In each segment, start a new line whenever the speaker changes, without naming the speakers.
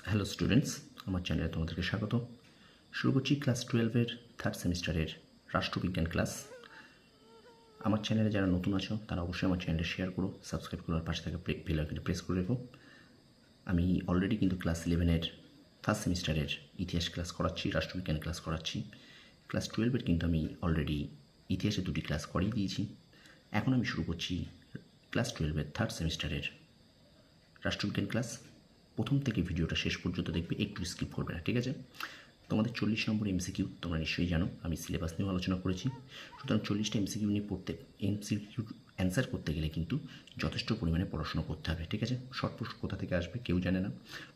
Hello students, আমার চ্যানেলে তোমাদেরকে স্বাগত। শুরু করছি ক্লাস 12-এর থার্ড সেমিস্টারের রাষ্ট্রবিজ্ঞান ক্লাস। আমার চ্যানেলে যারা নতুন আছো তারা অবশ্যই আমার চ্যানেলটা শেয়ার করো, সাবস্ক্রাইব করো, আর পাশে থাকা বেল আইকনটি প্রেস করে রেখো। আমি অলরেডি কিন্তু ক্লাস 11-এর ফার্স্ট সেমিস্টারের ইতিহাস ক্লাস করাচ্ছি, রাষ্ট্রবিজ্ঞান ক্লাস করাচ্ছি। ক্লাস 12-এর কিন্তু আমি অলরেডি ইতিহাসে 2টি ক্লাস করিয়ে দিয়েছি। এখন আমি শুরু করছি ক্লাস 12-এর থার্ড সেমিস্টারের রাষ্ট্রবিজ্ঞান ক্লাস। প্রথম থেকে ভিডিওটা শেষ পর্যন্ত দেখবে, একটু স্কিপ করবে না, ঠিক আছে? তোমাদের 40 নম্বর এমসিকিউ তোমরা নিশ্চয়ই জানো, আমি সিলেবাস নিয়েও আলোচনা করেছি। সুতরাং 40টা এমসিকিউ নিয়ে এমসিকিউ অ্যান্সার করতে গেলে কিন্তু যথেষ্ট পরিমাণে পড়াশোনা করতে হবে, ঠিক আছে? শর্ট প্রশ্ন কোথা থেকে আসবে কেউ জানে না,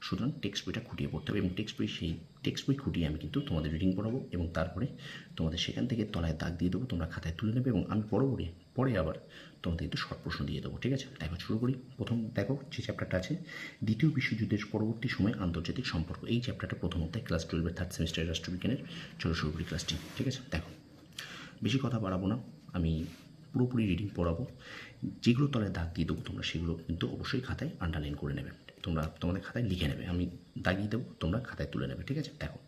সুতরাং টেক্সট বইটা খুঁটিয়ে পড়তে হবে এবং টেক্সট বই খুঁটিয়ে আমি কিন্তু তোমাদের রিডিং পড়াবো এবং তারপরে তোমাদের সেখান থেকে তলায় দাগ দিয়ে দেবো, তোমরা খাতায় তুলে নেবে এবং আমি পরে আবার তোমাদের কিন্তু শর্ট প্রশ্ন দিয়ে দেবো, ঠিক আছে? দেখো শুরু করি। প্রথম দেখো যে চ্যাপ্টারটা আছে, দ্বিতীয় বিশ্বযুদ্ধের পরবর্তী সময় আন্তর্জাতিক সম্পর্ক। এই চ্যাপ্টারটা প্রথম অধ্যায় ক্লাস 12-এর থার্ড সেমিস্টারের রাষ্ট্রবিজ্ঞানের। চলো শুরু করি ক্লাসটি, ঠিক আছে? দেখো, বেশি কথা বাড়াবো না, আমি পুরোপুরি রিডিং পড়াবো। যেগুলো তলায় দাগ দিয়ে দেবো তোমরা সেগুলো কিন্তু অবশ্যই খাতায় আন্ডারলাইন করে নেবে, তোমাদের খাতায় লিখে নেবে, আমি দাগিয়ে দেবো, তোমরা খাতায় তুলে নেবে, ঠিক আছে? দেখো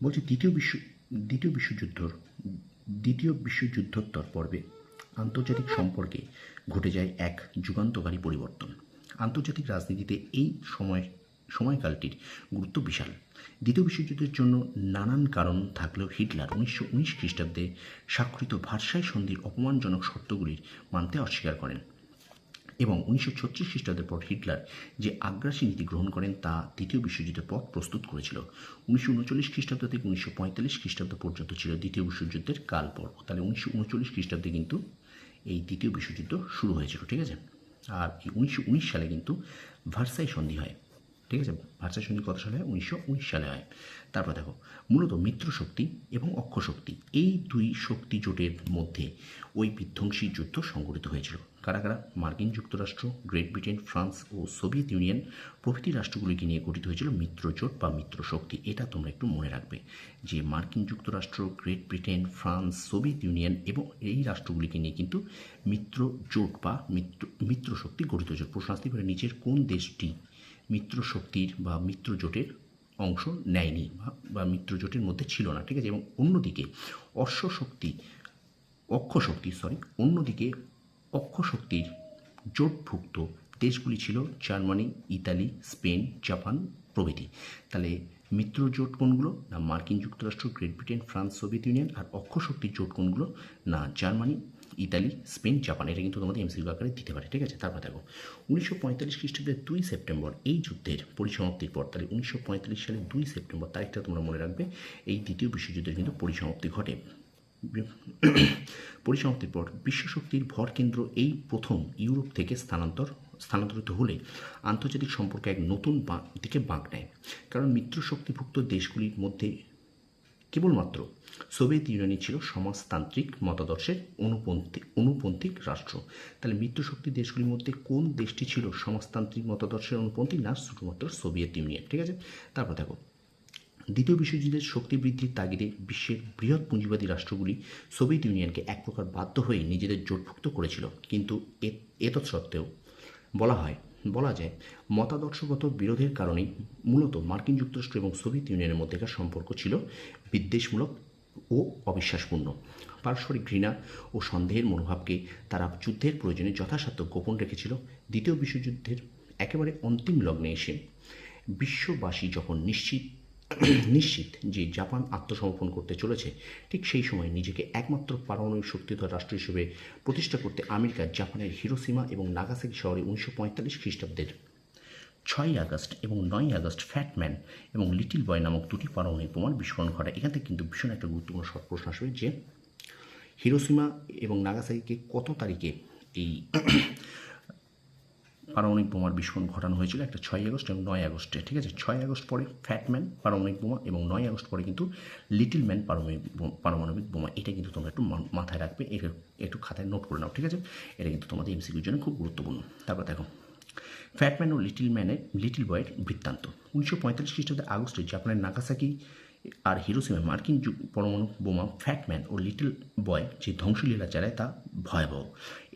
বলছি, দ্বিতীয় বিশ্বযুদ্ধোত্তর পর্বে আন্তর্জাতিক সম্পর্কে ঘটে যায় এক যুগান্তকারী পরিবর্তন। আন্তর্জাতিক রাজনীতিতে এই সময়কালটির গুরুত্ব বিশাল। দ্বিতীয় বিশ্বযুদ্ধের জন্য নানান কারণ থাকলেও হিটলার 1919 খ্রিস্টাব্দে স্বাক্ষরিত ভার্সাই সন্ধির অপমানজনক শর্তগুলির মানতে অস্বীকার করেন এবং 1936 খ্রিস্টাব্দের পর হিটলার যে আগ্রাসী নীতি গ্রহণ করেন তা দ্বিতীয় বিশ্বযুদ্ধের পথ প্রস্তুত করেছিল। 1939 খ্রিস্টাব্দ থেকে 1945 খ্রিস্টাব্দ পর্যন্ত ছিল দ্বিতীয় বিশ্বযুদ্ধের কালপর্ব। তাহলে 1939 খ্রিস্টাব্দে কিন্তু এই দ্বিতীয় বিশ্বযুদ্ধ শুরু হয়েছিল, ঠিক আছে? আর এই 1919 সালে কিন্তু ভার্সাই সন্ধি হয়, ঠিক আছে? ভার্সাই সন্ধি কত সালে হয়? 1919 সালে হয়। তারপর দেখো, মূলত মিত্রশক্তি এবং অক্ষশক্তি এই দুই শক্তি জোটের মধ্যে ওই বিধ্বংসী যুদ্ধ সংঘটিত হয়েছিল। কারা কারা? মার্কিন যুক্তরাষ্ট্র, গ্রেট ব্রিটেন, ফ্রান্স ও সোভিয়েত ইউনিয়ন প্রভৃতি রাষ্ট্রগুলিকে নিয়ে গঠিত হয়েছিল মিত্রজোট বা মিত্রশক্তি। এটা তোমরা একটু মনে রাখবে যে মার্কিন যুক্তরাষ্ট্র, Great Britain, France, Soviet union এবং এই রাষ্ট্রগুলিকে নিয়ে কিন্তু মিত্রজোট বা মিত্রশক্তি গঠিত হয়েছিল। প্রশ্ন আসতে পারে, নিচের কোন দেশটি মিত্রশক্তির বা মিত্রজোটের অংশ নেয়নি বা মিত্রজোটের মধ্যে ছিল না, ঠিক আছে? এবং অন্যদিকে অক্ষশক্তির জোটভুক্ত দেশগুলি ছিল জার্মানি, ইতালি, স্পেন, জাপান প্রভৃতি। তাহলে মিত্রজোট কোনগুলো? না মার্কিন যুক্তরাষ্ট্র, Great Britain, France, Soviet Union. আর অক্ষশক্তির জোট কোনগুলো? না জার্মানি, ইতালি, স্পেন, জাপান। এটা কিন্তু তোমাদের এমসিকিউ আকারে দিতে পারে, ঠিক আছে? তারপর দেখো, 1945 খ্রিস্টাব্দের 2 সেপ্টেম্বর এই যুদ্ধের পরিসমাপ্তির পর, তাহলে 1945 সালের 2 সেপ্টেম্বর তারিখটা তোমরা মনে রাখবে, এই দ্বিতীয় বিশ্বযুদ্ধের কিন্তু পরিসমাপ্তি ঘটে। পরিসমাপ্তির পর বিশ্বশক্তির ভরকেন্দ্র এই প্রথম ইউরোপ থেকে স্থানান্তরিত হলে আন্তর্জাতিক সম্পর্ক এক নতুন দিকে বাঁক নেয়। কারণ মিত্রশক্তিভুক্ত দেশগুলির মধ্যে কেবলমাত্র সোভিয়েত ইউনিয়নই ছিল সমাজতান্ত্রিক মতাদর্শের অনুপন্থী রাষ্ট্র। তাহলে মিত্রশক্তি দেশগুলির মধ্যে কোন দেশটি ছিল সমাজতান্ত্রিক মতাদর্শের অনুপন্থী? না শুধুমাত্র সোভিয়েত ইউনিয়ন, ঠিক আছে? তারপর দেখো, দ্বিতীয় বিশ্বযুদ্ধের শক্তি বৃদ্ধির তাগিদে বিশ্বের বৃহৎ পুঁজিবাদী রাষ্ট্রগুলি সোভিয়েত ইউনিয়নকে এক প্রকার বাধ্য হয়ে নিজেদের জোটভুক্ত করেছিল। কিন্তু এতৎসত্ত্বেও বলা যায় মতাদর্শগত বিরোধের কারণেই মূলত মার্কিন যুক্তরাষ্ট্র এবং সোভিয়েত ইউনিয়নের মধ্যেকার সম্পর্ক ছিল বিদ্বেষমূলক ও অবিশ্বাসপূর্ণ। পারস্পরিক ঘৃণা ও সন্দেহের মনোভাবকে তারা যুদ্ধের প্রয়োজনে যথাসাধ্য গোপন রেখেছিল। দ্বিতীয় বিশ্বযুদ্ধের একেবারে অন্তিম লগ্নে এসে বিশ্ববাসী যখন নিশ্চিত যে জাপান আত্মসমর্পণ করতে চলেছে, ঠিক সেই সময় নিজেকে একমাত্র পারমাণবিক শক্তিধর রাষ্ট্র হিসেবে প্রতিষ্ঠা করতে আমেরিকা জাপানের হিরোশিমা এবং নাগাসাকি শহরে 1945 খ্রিস্টাব্দের 6 আগস্ট এবং 9 আগস্ট ফ্যাটম্যান এবং লিটিল বয় নামক দুটি পারমাণবিক বোমার বিস্ফোরণ ঘটায়। এখান থেকে কিন্তু ভীষণ একটা গুরুত্বপূর্ণ শর্ট প্রশ্ন আসবে যে হিরোশিমা এবং নাগাসাকিকে কত তারিখে এই পারমাণবিক বোমার বিস্ফোরণ ঘটানো হয়েছিল? একটা 6 আগস্ট এবং 9 আগস্টে, ঠিক আছে? 6 আগস্ট পরে ফ্যাটম্যান পারমাণবিক বোমা এবং 9 আগস্ট পরে কিন্তু লিটল ম্যান পারমাণবিক বোমা। এটা কিন্তু তোমরা একটু মাথায় রাখবে, একটু খাতায় নোট করে নাও, ঠিক আছে? এটা কিন্তু তোমাদের এমসিকিউর জন্য খুব গুরুত্বপূর্ণ। তারপর দেখো, ফ্যাটম্যান ও লিটল বয়ের বৃত্তান্ত। 1945 খ্রিস্টাব্দে আগস্টে জাপানের নাগাসাকি আর হিরোশিমা মার্কিন পরমাণু বোমা ফ্যাটম্যান ও লিটল বয় যে ধ্বংসলীলা চালায় তা ভয়াবহ।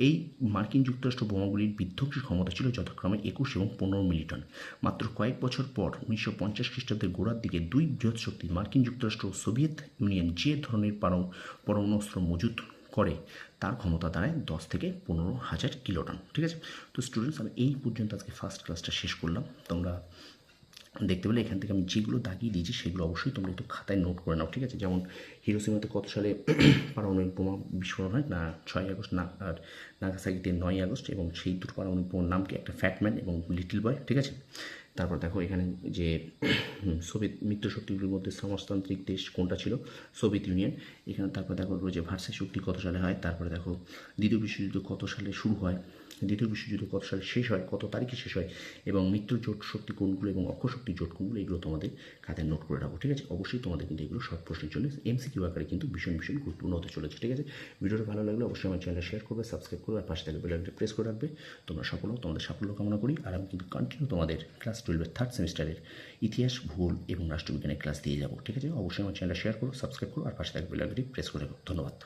এই মার্কিন যুক্তরাষ্ট্র বোমাগুলির বিধ্বংসী ক্ষমতা ছিল যথাক্রমে 21 এবং 15 মিলিটন। মাত্র কয়েক বছর পর 1950 খ্রিস্টাব্দের গোড়ার দিকে দুই বৃহৎ শক্তি মার্কিন যুক্তরাষ্ট্র ও সোভিয়েত ইউনিয়ন যে ধরনের পরমাণু অস্ত্র মজুত করে তার ক্ষমতা দাঁড়ায় 10 থেকে 15,000 কিলোটন। ঠিক আছে, তো স্টুডেন্টস আমি এই পর্যন্ত আজকে ফার্স্ট ক্লাসটা শেষ করলাম। তোমরা দেখতে পেলে এখান থেকে আমি যেগুলো দাগিয়ে দিয়েছি সেগুলো অবশ্যই তোমরা একটু খাতায় নোট করে নাও। ঠিক আছে, যেমন হিরোশিমাতে কত সালে পারমাণবিক বোমা বিস্ফোরণ হয়, না 6 আগস্ট, না আর নাগাসাকিতে 9 আগস্ট, এবং সেই দুটো পারমাণবিক বোমার নাম কি, একটা ফ্যাটম্যান এবং লিটল বয়। ঠিক আছে, তারপর দেখো এখানে যে সোভিয়েত মিত্রশক্তিগুলির মধ্যে সমাজতান্ত্রিক দেশ কোনটা ছিল, সোভিয়েত ইউনিয়ন। এখানে তারপর দেখো যে ভার্সাই চুক্তি কত সালে হয়, তারপরে দেখো দ্বিতীয় বিশ্বযুদ্ধ কত সালে শুরু হয়, দ্বিতীয় বিশ্বযুদ্ধ কত সালে শেষ হয়, কত তারিখে শেষ হয়, এবং মিত্র জোট শক্তি কোনগুলো এবং অক্ষশক্তি জোট কোনগুলো, এগুলো তোমাদের খাতায় নোট করে রাখো। ঠিক আছে, অবশ্যই তোমাদের কিন্তু এগুলো শর্ট প্রশ্নের জন্য এমসিকিউ আকারে কিন্তু ভীষণ গুরুত্বপূর্ণ হতে চলেছে। ঠিক আছে, ভিডিওটা ভালো লাগলে অবশ্যই আমার চ্যানেলটা শেয়ার করবে, সাবস্ক্রাইব করবে, আর পাশে থাকবে বেল আইকনটা প্রেস করে রাখবে। তোমরা তোমাদের সাফল্য কামনা করি। আর আমি কিন্তু কন্টিনিউ তোমাদের ক্লাস 12-এর থার্ড সেমিস্টারের ইতিহাস, ভূগোল এবং রাষ্ট্রবিজ্ঞানের ক্লাস দিয়ে যাবো। ঠিক আছে, অবশ্যই আমার চ্যানেলটা শেয়ার করো, সাবস্ক্রাইব করো, আর পাশে থাকবে বেল আইকনটি প্রেস করে রাখো। ধন্যবাদ।